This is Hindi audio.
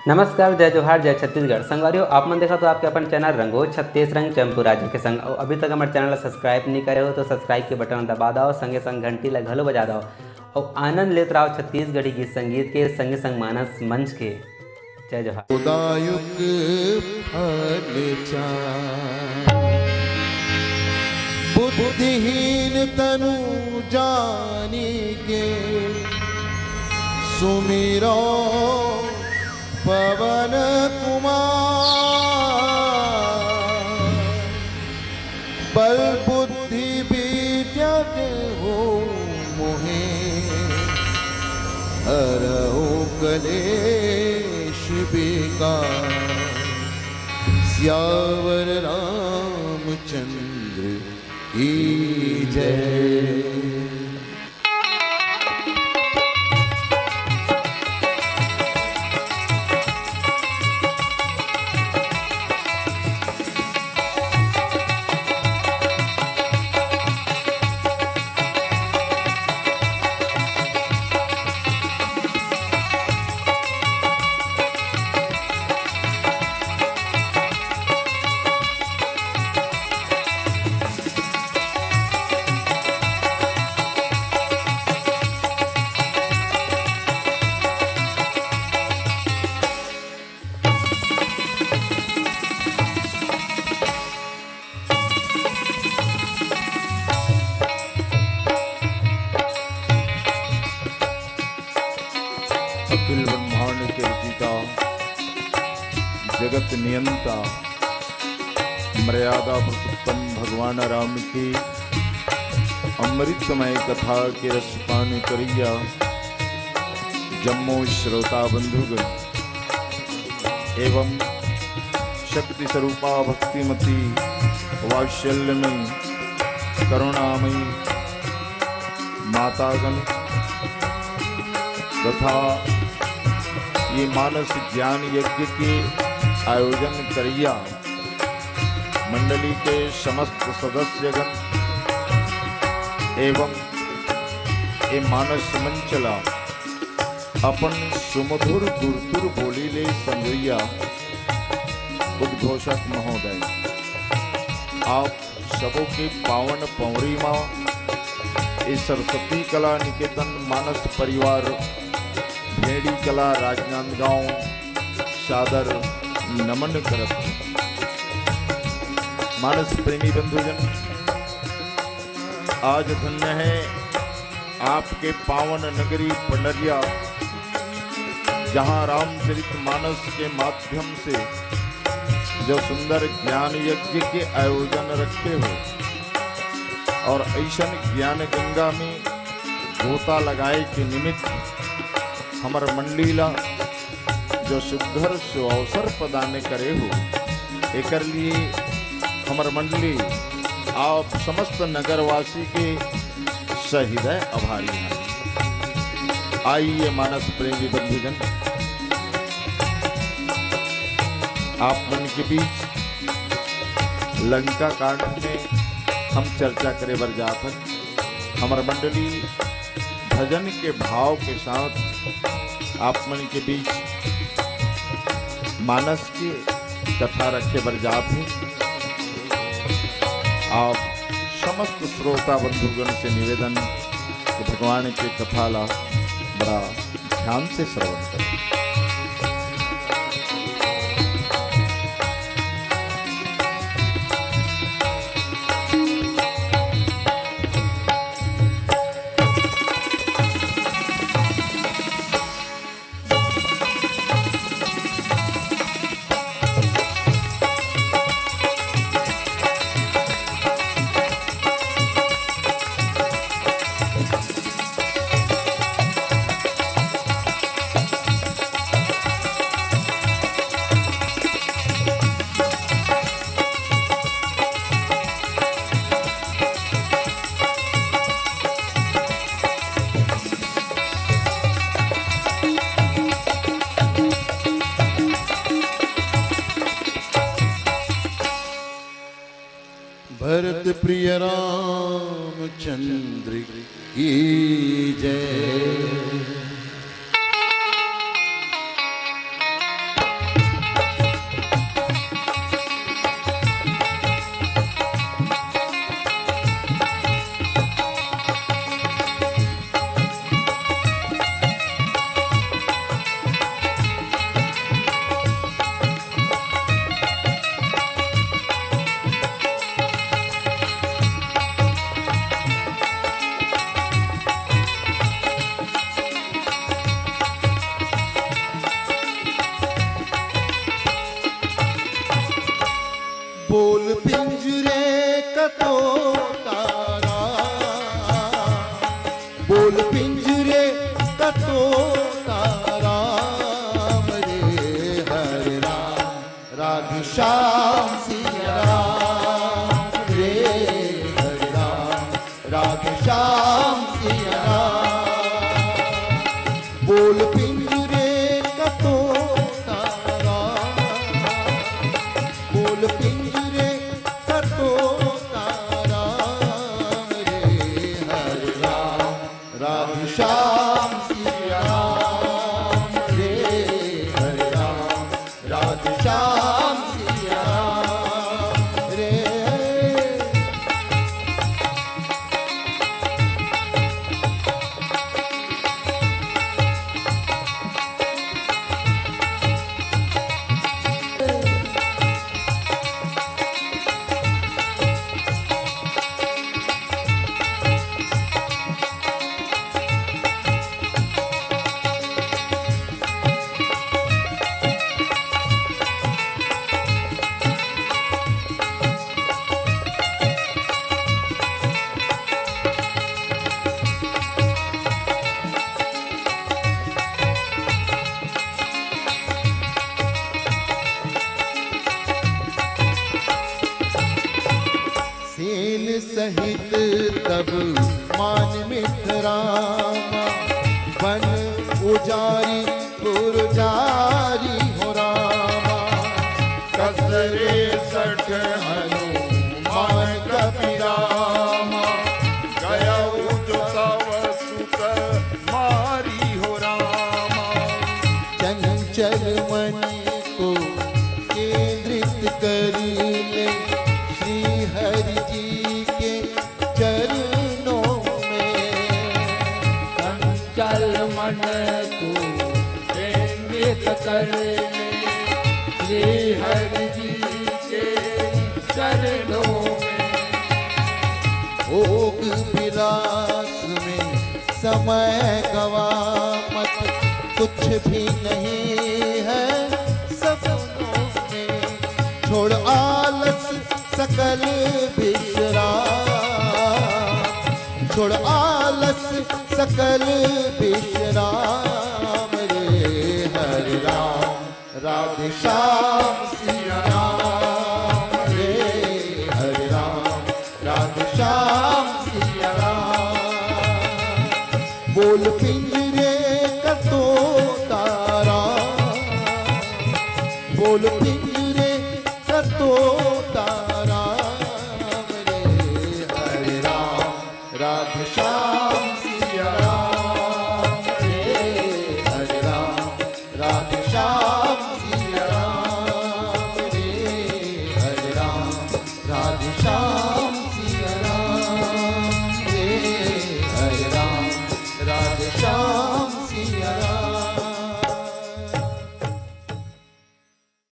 नमस्कार, जय जोहार, जय छत्तीसगढ़। संगवारियों, आप मन देखा तो आपके अपन चैनल रंगोज छत्तीस रंग चंपू राज्य के संग और अभी तक हमारे चैनल सब्सक्राइब नहीं करे हो तो सब्सक्राइब के बटन दबा दो, संगे संग घंटी ला घलो बजा दो और आनंद लेते रहो छत्तीसगढ़ी गीत संगीत के संगे संग मानस मंच के। जय जोहार। उदायुक फल चार, बुद्धिहीन तनु जानिके सुमिरो पवन कुमार। बल बुद्धि विद्या हो मोहे, हरहु कलेश विकार। सियावर रामचंद्र की जय। अखिल ब्रह्मांड के रचिता, जगत नियंता, मर्यादा पुरुषोत्तम भगवान राम की अमृतमय कथा के रस पान करिया जम्मो श्रोता बंधुगण एवं शक्ति स्वरूपा भक्तिमती वात्सल्यमयी करुणामयी मातागण तथा ये मानस ज्ञान यज्ञ के आयोजन करिया मंडली के समस्त सदस्यगण एवं ये मानस मंचला अपन सुमधुर गुरुतुर बोली ले संगैया उद्घोषक महोदय, आप सबों के पावन पौरी माँ इस सरस्वती कला निकेतन मानस परिवार भेड़ी कला राजनांदगांव सादर नमन करत। मानस प्रेमी बंधुजन, आज धन्य है आपके पावन नगरी पंडरिया, जहां रामचरित मानस के माध्यम से जो सुंदर ज्ञान यज्ञ के आयोजन रखे हो और ऐसन ज्ञान गंगा में गोता लगाए के निमित्त हमर मंडली ला जो सुघर सुअवसर प्रदान करे हो, एकर लिए हमर मंडली आप समस्त नगरवासी के सहृदय आभारी हैं। आइए मानस प्रेमी बंधुजन, आप मन के बीच लंका कांड में हम चर्चा करे बर जात हैं। हमर मंडली भजन के भाव के साथ आप मन के बीच मानस की कथा रखे बर जात हैं। आप समस्त श्रोता बंधुगण से निवेदन कि भगवान के कथा ला बड़ा ध्यान से श्रवण करें। भरत प्रिय रामचंद्र की जय। बोल पिंजरे का तोता राम, बोल पिंजरे का तोता राम रे। हरे राम राधे श्याम सिया राम रे। हरे राम राधे श्याम सिया राम। बोल पिंजरे का तोता राम, बोल पिंजरे का तोता राम रे। हरे राम राधे श्याम सिया राम रे। हरे राम राधे श्याम सिया राम रे। सेन सहित तब मान मिथरामा, बन उजारी गुरजारी हो रामा। कसरे सठ हनुमान कपिरामा, गया जो तव सुत मारी हो रामा। चंचल मन को केंद्रित कर ले श्री हरि जी के चरणों में। चंचल मन को केंद्रित कर ले श्री हरि जी के चरणों में। भोग विलास में समय गवा मत, कुछ भी नहीं है सपनों में। छोड़ आलस सकल विश्राम, छोड़ आलस सकल विश्राम रे। हरे राम राधे श्याम सिया राम रे। हरे राम राधे श्याम सिया राम। बोल पिंजरे का तोता राम, बोल पिंजरे